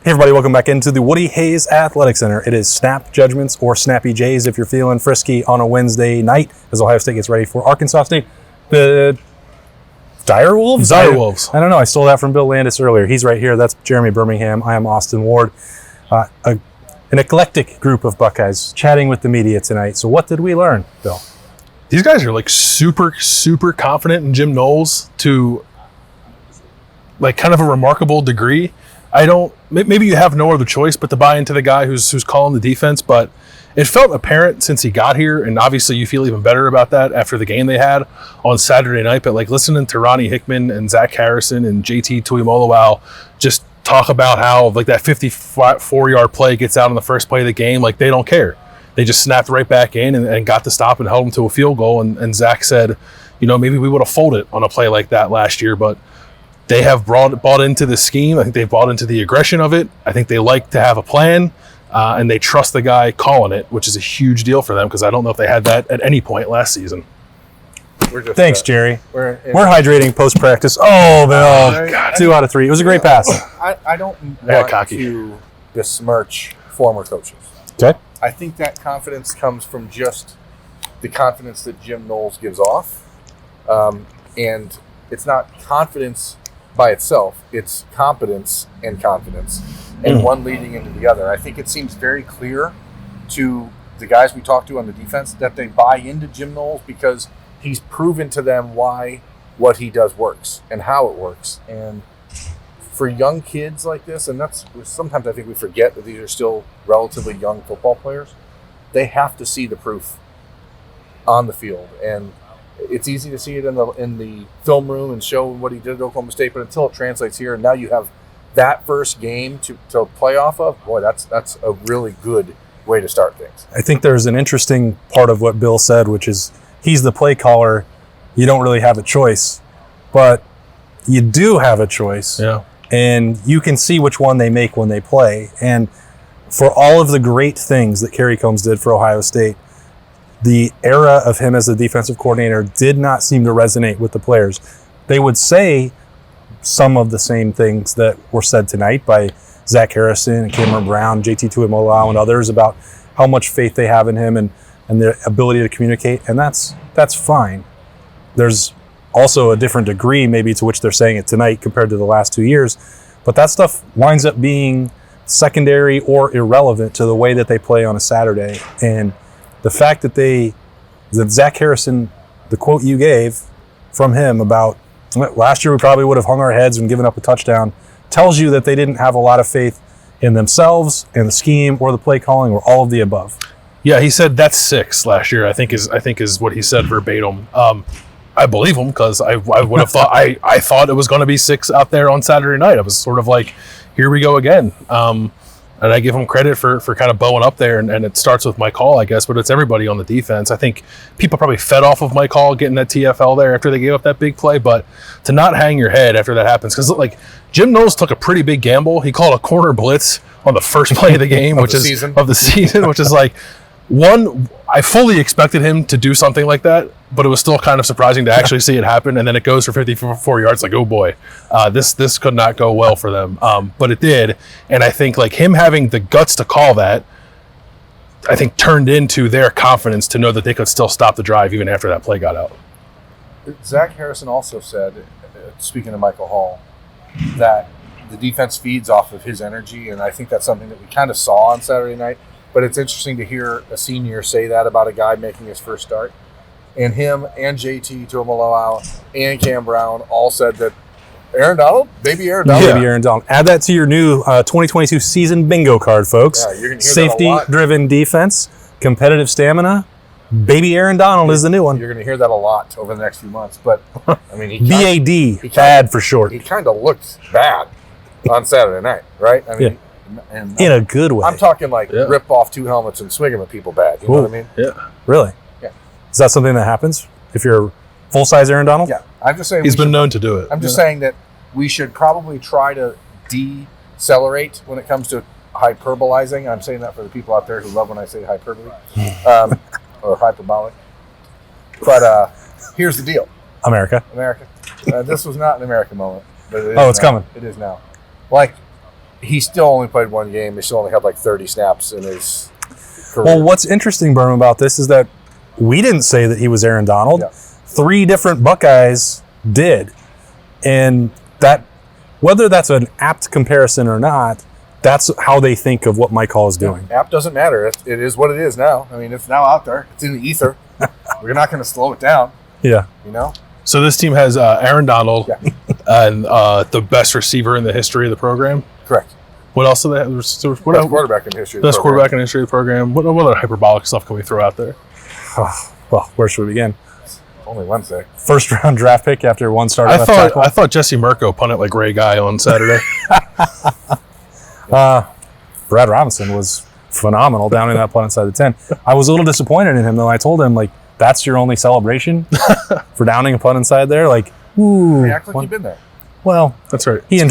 Hey everybody, welcome back into the Woody Hayes Athletic Center. It is Snap Judgments or Snappy Jays if you're feeling frisky on a Wednesday night as Ohio State gets ready for Arkansas State. The Dire Wolves? Dire Wolves. I don't know. I stole that from Bill Landis earlier. He's right here. That's Jeremy Birmingham. I am Austin Ward. An eclectic group of Buckeyes chatting with the media tonight. So what did we learn, Bill? These guys are like super, super confident in Jim Knowles to like kind of a remarkable degree. Maybe you have no other choice but to buy into the guy who's calling the defense, but it felt apparent since he got here, and obviously you feel even better about that after the game they had on Saturday night, but like listening to Ronnie Hickman and Zach Harrison and JT Tuimoloau just talk about how like that 54-yard play gets out on the first play of the game, like they don't care. They just snapped right back in and got the stop and held them to a field goal, and Zach said, you know, maybe we would have folded on a play like that last year, but they have bought into the scheme. I think they've bought into the aggression of it. I think they like to have a plan, and they trust the guy calling it, which is a huge deal for them because I don't know if they had that at any point last season. Thanks, Jerry. We're hydrating post-practice. Oh, Bill. God. 2 out of 3. It was a great pass. I don't want to besmirch former coaches. Okay. I think that confidence comes from just the confidence that Jim Knowles gives off. And it's not confidence by itself, it's competence and confidence, and one leading into the other. I think it seems very clear to the guys we talk to on the defense that they buy into Jim Knowles because he's proven to them why what he does works and how it works. And for young kids like this, and that's sometimes I think we forget that these are still relatively young football players, they have to see the proof on the field. And it's easy to see it in the film room and show what he did at Oklahoma State, but until it translates here, and now you have that first game to play off of, boy, that's a really good way to start things. I think there's an interesting part of what Bill said, which is he's the play caller. You don't really have a choice, but you do have a choice. Yeah. And you can see which one they make when they play. And for all of the great things that Kerry Combs did for Ohio State, the era of him as the defensive coordinator did not seem to resonate with the players. They would say some of the same things that were said tonight by Zach Harrison and Cameron Brown, JT Tuimoloau, and others about how much faith they have in him and their ability to communicate, and that's fine. There's also a different degree maybe to which they're saying it tonight compared to the last 2 years, but that stuff winds up being secondary or irrelevant to the way that they play on a Saturday. And the fact that Zach Harrison, the quote you gave from him about last year we probably would have hung our heads and given up a touchdown, tells you that they didn't have a lot of faith in themselves and the scheme or the play calling or all of the above. Yeah, he said that's 6 last year. I think is what he said verbatim. I believe him because I would have thought I thought it was going to be 6 out there on Saturday night. I was sort of like, here we go again. And I give him credit for kind of bowing up there, and it starts with Mike Hall, I guess, but it's everybody on the defense. I think people probably fed off of Mike Hall getting that TFL there after they gave up that big play, but to not hang your head after that happens, because like Jim Knowles took a pretty big gamble. He called a corner blitz on the first play of the game, of the season, which is like I fully expected him to do something like that, but it was still kind of surprising to actually see it happen. And then it goes for 54 yards. Like, oh boy, this could not go well for them. But it did. And I think like him having the guts to call that, I think turned into their confidence to know that they could still stop the drive even after that play got out. Zach Harrison also said, speaking of Michael Hall, that the defense feeds off of his energy. And I think that's something that we kind of saw on Saturday night. But it's interesting to hear a senior say that about a guy making his first start. And him and JT Tuimoloau and Cam Brown all said that Aaron Donald, baby Aaron Donald. Baby Aaron Donald. Add that to your new 2022 season bingo card, folks. Yeah, you're going to hear Safety-driven defense, competitive stamina. Baby Aaron Donald is the new one. You're going to hear that a lot over the next few months. But, I mean, BAD, bad for short. He kind of looked bad on Saturday night, right? I mean, and in a good way. I'm talking like rip off 2 helmets and swing them at people bad. You know what I mean? Yeah. Really? Yeah. Is that something that happens if you're full-size Aaron Donald? Yeah. I'm just saying he's been known to do it. I'm just saying that we should probably try to decelerate when it comes to hyperbolizing. I'm saying that for the people out there who love when I say hyperbole or hyperbolic. But here's the deal. America. This was not an American moment. But it's coming. It is now. Like, he still only played one game. He still only had like 30 snaps in his career. Well, what's interesting, Berman, about this is that we didn't say that he was Aaron Donald. Yeah. 3 different Buckeyes did. And that, whether that's an apt comparison or not, that's how they think of what Mike Hall is doing. App doesn't matter. It is what it is now. I mean, it's now out there. It's in the ether. We're not going to slow it down. Yeah. You know? So this team has Aaron Donald and the best receiver in the history of the program. Correct. What else do they have? Best quarterback in the history of the Best program. quarterback in the history of the program. What other hyperbolic stuff can we throw out there? Well, where should we begin? Only Wednesday. First round draft pick after one start. I thought Jesse Mirko punted like Ray Guy on Saturday. Brad Robinson was phenomenal down in that punt inside the 10. I was a little disappointed in him, though. I told him, like, that's your only celebration for downing a punt inside there? Like, ooh. You act like you've been there. Well, that's right. He and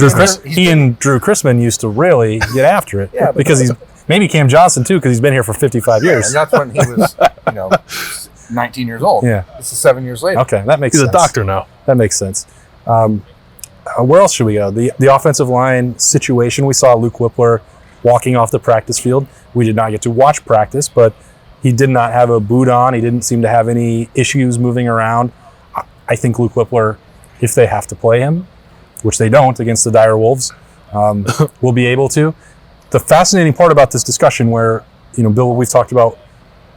Drew Chrisman used to really get after it. Yeah, because he's maybe Cam Johnson, too, because he's been here for 55 years. And that's when he was, 19 years old. Yeah. This is 7 years later. Okay, that makes sense. He's a doctor now. That makes sense. Where else should we go? The offensive line situation. We saw Luke Whippler walking off the practice field. We did not get to watch practice, but he did not have a boot on. He didn't seem to have any issues moving around. I think Luke Whippler, if they have to play him, which they don't against the Dire Wolves, will be able to. The fascinating part about this discussion where, Bill, we've talked about,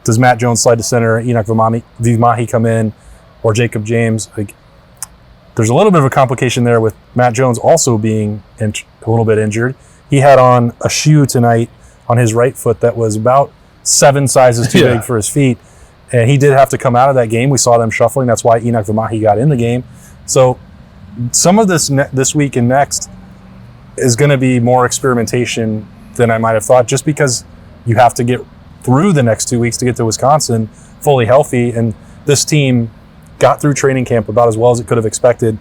does Matt Jones slide to center, Enoch Vimahi come in, or Jacob James? There's a little bit of a complication there with Matt Jones also being a little bit injured. He had on a shoe tonight on his right foot that was about 7 sizes too big for his feet. And he did have to come out of that game. We saw them shuffling. That's why Enoch Vimahi got in the game. So some of this week and next is going to be more experimentation than I might have thought, just because you have to get through the next 2 weeks to get to Wisconsin fully healthy. And this team got through training camp about as well as it could have expected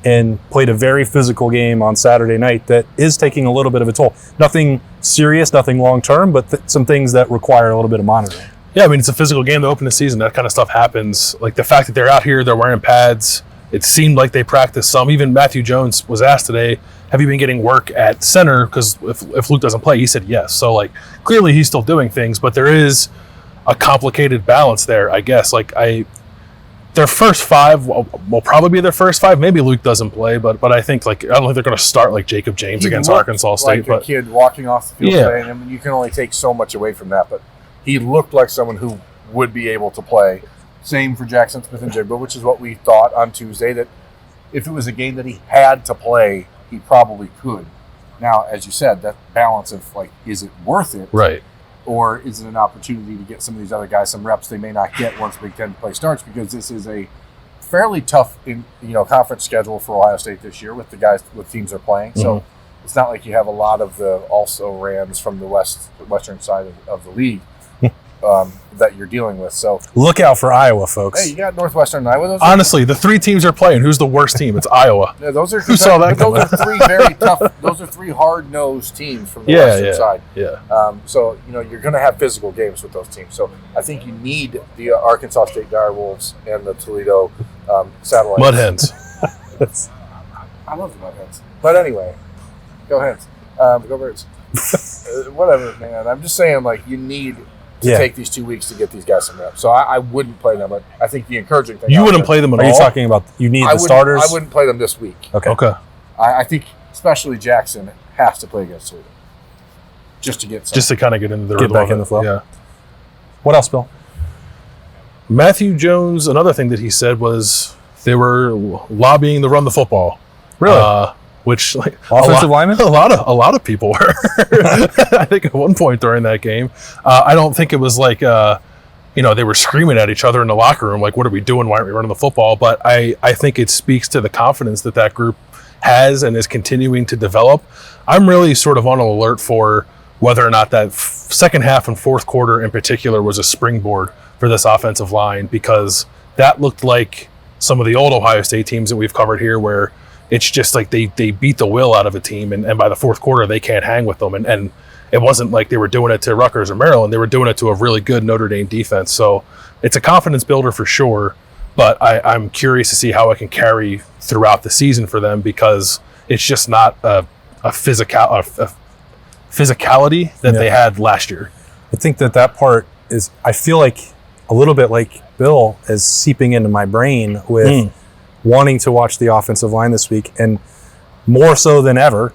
and played a very physical game on Saturday night that is taking a little bit of a toll. Nothing serious, nothing long-term, but some things that require a little bit of monitoring. Yeah, I mean, it's a physical game to open the season. That kind of stuff happens. Like the fact that they're out here, they're wearing pads. It seemed like they practiced some. Even Matthew Jones was asked today, have you been getting work at center? Because if Luke doesn't play, he said yes. So, clearly he's still doing things, but there is a complicated balance there, I guess. Their first 5 will probably be their first 5. Maybe Luke doesn't play, but I think I don't think they're going to start like Jacob James against Arkansas State. Like a kid walking off the field today, and I mean, you can only take so much away from that. But he looked like someone who would be able to play. Same for Jackson Smith-Njigba, which is what we thought on Tuesday, that if it was a game that he had to play, he probably could. Now, as you said, that balance of is it worth it? Right. Or is it an opportunity to get some of these other guys some reps they may not get once Big Ten play starts? Because this is a fairly tough, conference schedule for Ohio State this year with teams they're playing. Mm-hmm. So it's not like you have a lot of the also Rams from the western side of the league that you're dealing with. So look out for Iowa, folks. Hey, you got Northwestern and Iowa. Honestly, the 3 teams are playing. Who's the worst team? It's Iowa. Yeah, those are who saw that? Those are 3 very tough. Those are 3 hard-nosed teams from the western side. Yeah. So you're going to have physical games with those teams. So I think you need the Arkansas State Dire Wolves and the Toledo Satellites. Mud Hens. I love the Mud Hens. But anyway, go Hens. Go Birds. Whatever, man. I'm just saying, you need to take these 2 weeks to get these guys some reps. So I wouldn't play them, but I think the encouraging thing... You wouldn't play them at all? Are you talking about you need the starters? I wouldn't play them this week. Okay. I think especially Jackson has to play against Toledo. Just to get some. Just to kind of get into the rhythm. Get back in the flow. Yeah. What else, Bill? Matthew Jones, another thing that he said was they were lobbying to run the football. Really? Which offensive linemen? A lot of people were. I think at one point during that game, I don't think it was they were screaming at each other in the locker room, what are we doing? Why aren't we running the football? But I think it speaks to the confidence that group has and is continuing to develop. I'm really sort of on an alert for whether or not that second half and fourth quarter in particular was a springboard for this offensive line, because that looked like some of the old Ohio State teams that we've covered here, where it's just they beat the will out of a team, and by the fourth quarter they can't hang with them. And it wasn't like they were doing it to Rutgers or Maryland. They were doing it to a really good Notre Dame defense. So it's a confidence builder for sure, but I'm curious to see how it can carry throughout the season for them, because it's just not a physicality that they had last year. I think that part is, I feel like a little bit like Bill, is seeping into my brain with wanting to watch the offensive line this week, and more so than ever,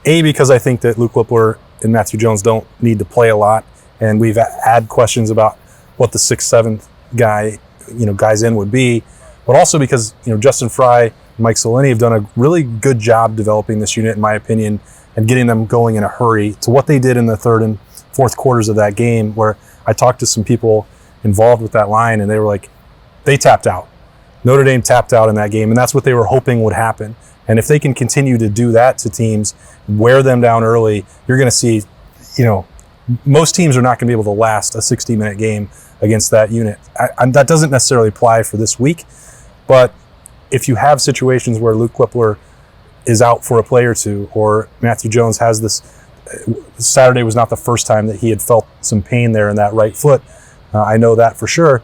because I think that Luke Whippler and Matthew Jones don't need to play a lot, and we've had questions about what the 6th, 7th guys in would be, but also because, Justin Fry, Mike Solini have done a really good job developing this unit, in my opinion, and getting them going in a hurry to what they did in the 3rd and 4th quarters of that game, where I talked to some people involved with that line, and they were like, they tapped out. Notre Dame tapped out in that game, and that's what they were hoping would happen. And if they can continue to do that to teams, wear them down early, you're going to see, most teams are not going to be able to last a 60-minute game against that unit. That doesn't necessarily apply for this week, but if you have situations where Luke Whippler is out for a play or two, or Matthew Jones has this, Saturday was not the first time that he had felt some pain there in that right foot. I know that for sure.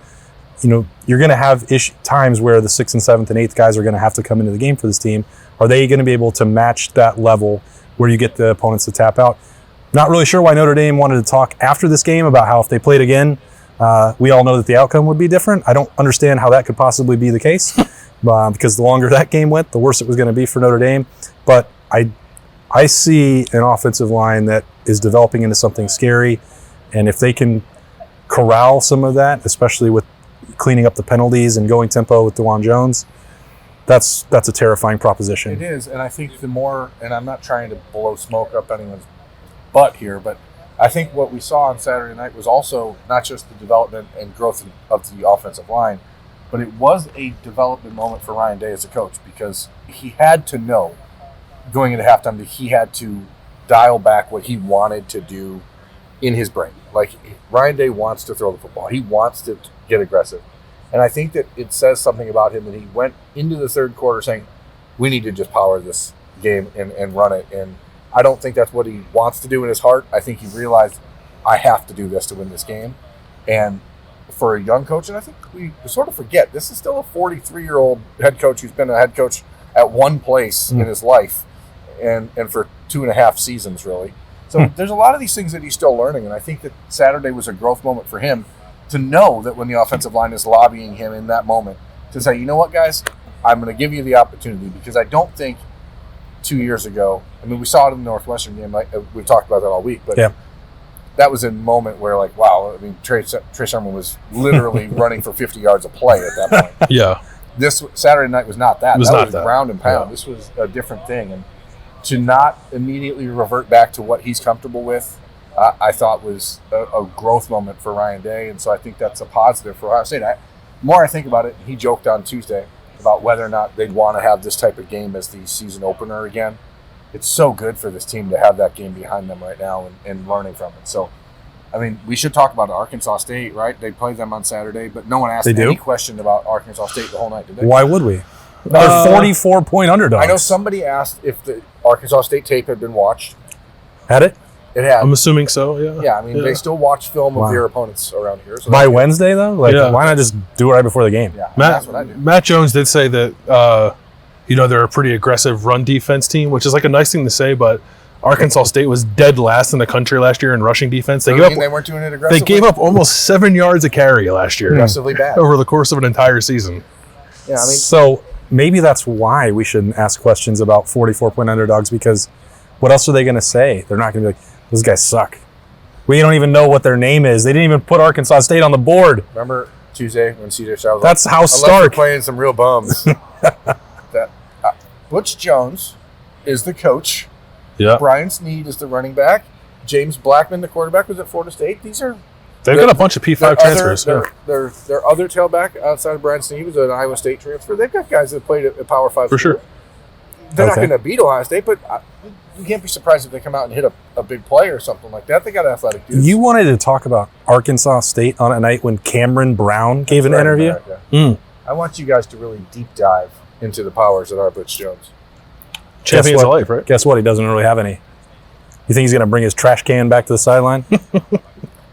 You're going to have times where the 6th and 7th and 8th guys are going to have to come into the game for this team. Are they going to be able to match that level where you get the opponents to tap out? Not really sure why Notre Dame wanted to talk after this game about how if they played again, we all know that the outcome would be different. I don't understand how that could possibly be the case, because the longer that game went, the worse it was going to be for Notre Dame. But I see an offensive line that is developing into something scary, and if they can corral some of that, especially with cleaning up the penalties and going tempo with DeJuan Jones, that's a terrifying proposition. It is, and I think the more, and I'm not trying to blow smoke up anyone's butt here, but I think what we saw on Saturday night was also not just the development and growth of the offensive line, but it was a development moment for Ryan Day as a coach, because he had to know going into halftime that he had to dial back what he wanted to do in his brain. Like, Ryan Day wants to throw the football. He wants to get aggressive. And I think that it says something about him that he went into the 3rd quarter saying, we need to just power this game and run it. And I don't think that's what he wants to do in his heart. I think he realized, I have to do this to win this game. And for a young coach, and I think we sort of forget, this is still a 43-year-old head coach who's been a head coach at one place in his life and for 2.5 seasons, really. So there's a lot of these things that he's still learning, and I think that Saturday was a growth moment for him to know that when the offensive line is lobbying him in that moment to say, you know what, guys, I'm going to give you the opportunity, because I don't think 2 years ago, we saw it in the Northwestern game, we've talked about that all week, but that was a moment where, wow, Trey Sermon was literally running for 50 yards a play at that point. Yeah. This Saturday night was not that. That was ground and pound. Yeah. This was a different thing. And to not immediately revert back to what he's comfortable with, I thought was a growth moment for Ryan Day. And so I think that's a positive for Ohio State. The more I think about it, he joked on Tuesday about whether or not they'd want to have this type of game as the season opener again. It's so good for this team to have that game behind them right now and learning from it. So, we should talk about Arkansas State, right? They played them on Saturday, but no one asked any question about Arkansas State the whole night, did they? Why would we? They're 44-point underdogs. I know somebody asked if the Arkansas State tape had been watched. Had it? It had. I'm assuming so, yeah. Yeah, they still watch film of their opponents around here. So by Wednesday, though? Why not just do it right before the game? Yeah, that's what I do. Matt Jones did say that, they're a pretty aggressive run defense team, which is a nice thing to say, but Arkansas State was dead last in the country last year in rushing defense. They weren't doing it aggressively? They gave up almost 7 yards a carry last year. Aggressively bad. Over the course of an entire season. Yeah, So maybe that's why we shouldn't ask questions about 44-point underdogs, because what else are they going to say? They're not going to be like, those guys suck. We don't even know what their name is. They didn't even put Arkansas State on the board. Remember Tuesday when CJ Stroud was That's how Stark. Playing some real bums. Butch Jones is the coach. Yeah. Brian Snead is the running back. James Blackman, the quarterback, was at Florida State. They've got a bunch of P5 transfers. Their other tailback outside of Brian Snead was an Iowa State transfer. They've got guys that played at Power 5 for sure. They're not going to beat Ohio State, but you can't be surprised if they come out and hit a big play or something like that. They got athletic dudes. You wanted to talk about Arkansas State on a night when Cameron Brown gave an interview? I want you guys to really deep dive into the powers that are Butch Jones. Champions of life, right? Guess what? He doesn't really have any. You think he's going to bring his trash can back to the sideline?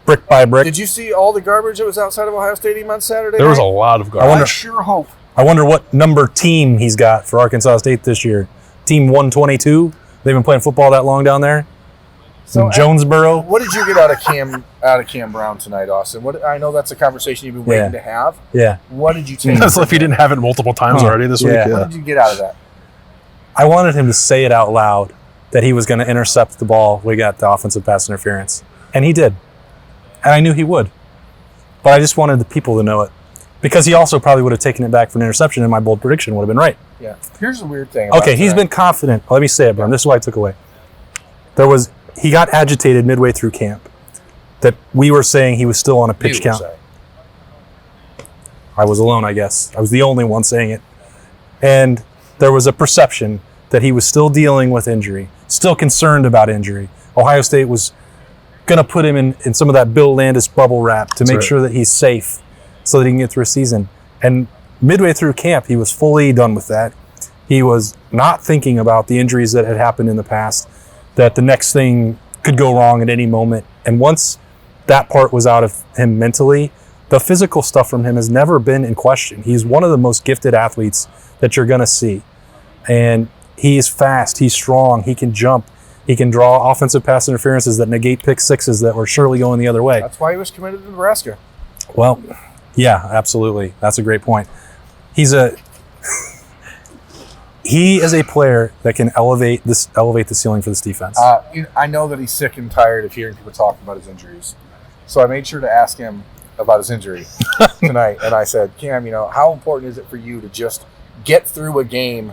Brick by brick. Did you see all the garbage that was outside of Ohio Stadium on Saturday There was night? a lot of garbage. I sure hope. I wonder what number team he's got for Arkansas State this year. Team 122? They've been playing football that long down there? So Jonesboro. What did you get out of Cam Brown tonight, Austin? What I know that's a conversation you've been waiting to have. Yeah. What did you take? That's if you didn't have it multiple times already this week. Yeah. What did you get out of that? I wanted him to say it out loud that he was going to intercept the ball. We got the offensive pass interference. And he did. And I knew he would. But I just wanted the people to know it. Because he also probably would have taken it back for an interception and my bold prediction would have been right. Yeah. Here's the weird thing. Okay, he's been confident. Let me say it, Brian. This is what I took away. He got agitated midway through camp that we were saying he was still on a pitch count. I was alone, I guess. I was the only one saying it. And there was a perception that he was still dealing with injury, still concerned about injury. Ohio State was going to put him in some of that Bill Landis bubble wrap to make sure that he's safe so that he can get through a season. And midway through camp, he was fully done with that. He was not thinking about the injuries that had happened in the past, that the next thing could go wrong at any moment. And once that part was out of him mentally, the physical stuff from him has never been in question. He's one of the most gifted athletes that you're going to see. And he's fast, he's strong, he can jump, he can draw offensive pass interferences that negate pick sixes that were surely going the other way. That's why he was committed to Nebraska. Well, yeah, absolutely. That's a great point. He is a player that can elevate the ceiling for this defense. I know that he's sick and tired of hearing people talk about his injuries. So I made sure to ask him about his injury tonight. And I said, Cam, how important is it for you to just get through a game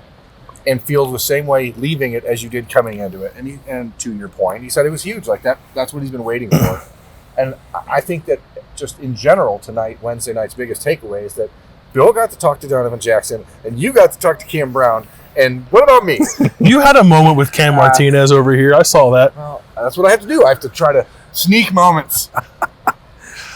and feel the same way leaving it as you did coming into it? And to your point, he said it was huge. Like that's what he's been waiting for. And I think that just in general tonight, Wednesday night's biggest takeaway is that Bill got to talk to Donovan Jackson and you got to talk to Cam Brown. And what about me? You had a moment with Cam Martinez over here. I saw that. Well, that's what I have to do. I have to try to sneak moments.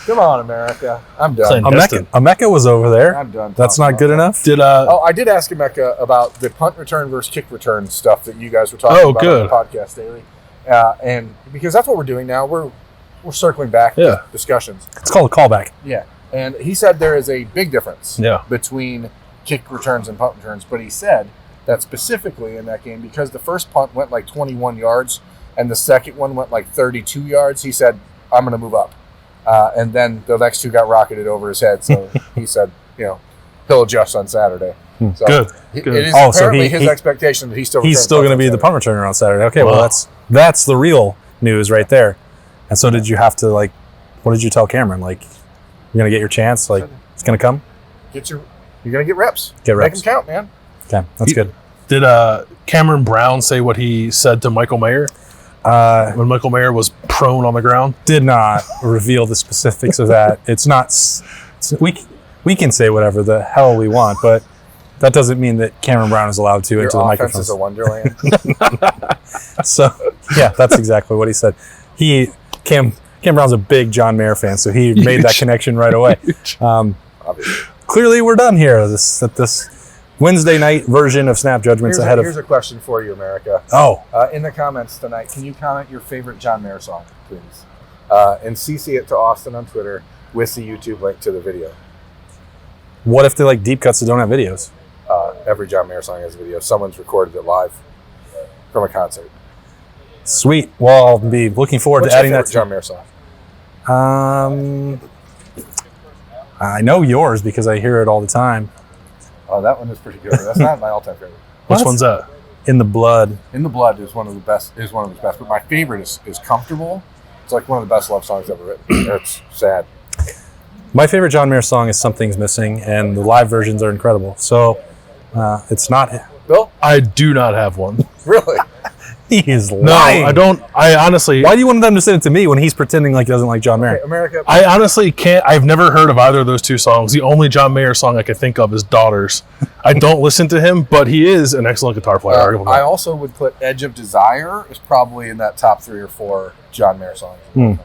Come on, America. I'm done. Emeka was over there. I'm done. That's not good enough? I did ask Emeka about the punt return versus kick return stuff that you guys were talking about on the podcast daily. And because that's what we're doing now. We're circling back to discussions. It's called a callback. Yeah. And he said there is a big difference between kick returns and punt returns. But he said that specifically in that game, because the first punt went like 21 yards and the second one went like 32 yards, he said, I'm going to move up. And then the next two got rocketed over his head. So he said, he'll adjust on Saturday. So Good. It is apparently his expectation that he's still going to be the punt returner on Saturday. Okay, well, that's the real news right there. And so did you have to, what did you tell Cameron? You're going to get your chance? It's going to come? You're going to get reps. Get reps. Make them count, man. Okay, that's good. Did Cameron Brown say what he said to Michael Mayer? When Michael Mayer was prone on the ground? Did not reveal the specifics of that. It's not. We can say whatever the hell we want, but that doesn't mean that Cameron Brown is allowed to into the microphone. Your offense is a wonderland. So, yeah, that's exactly what he said. Cam Brown's a big John Mayer fan, so he made that connection right away. Clearly, we're done here. This Wednesday night version of Snap Judgments Here's a question for you, America. Oh. In the comments tonight, can you comment your favorite John Mayer song, please? And CC it to Austin on Twitter with the YouTube link to the video. What if they like deep cuts that don't have videos? Every John Mayer song has a video. Someone's recorded it live from a concert. Sweet. Well, I'll be looking forward to adding that to John Mayer song. I know yours because I hear it all the time. Oh, that one is pretty good. That's not my all-time favorite. Which one's that? In the Blood. In the Blood is one of the best. But my favorite is Comfortable. It's like one of the best love songs ever written. It's sad. My favorite John Mayer song is Something's Missing, and the live versions are incredible. So it's not. Bill? I do not have one. Really? He is lying. No, I don't. I honestly. Why do you want them to send it to me when he's pretending like he doesn't like John Mayer? Okay, America. I honestly can't. I've never heard of either of those two songs. The only John Mayer song I can think of is Daughters. I don't listen to him, but he is an excellent guitar player. I also would put Edge of Desire is probably in that top 3 or 4 John Mayer songs.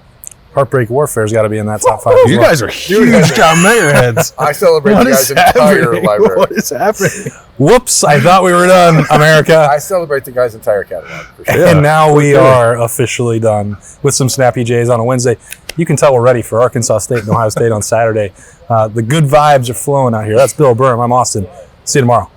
Heartbreak Warfare's got to be in that top 5. You guys are huge John Mayer heads. I celebrate the guy's entire library. What is happening? Whoops, I thought we were done, America. I celebrate the guy's entire catalog. For sure. And now we are officially done with some Snappy Jays on a Wednesday. You can tell we're ready for Arkansas State and Ohio State on Saturday. The good vibes are flowing out here. That's Bill Burham. I'm Austin. See you tomorrow.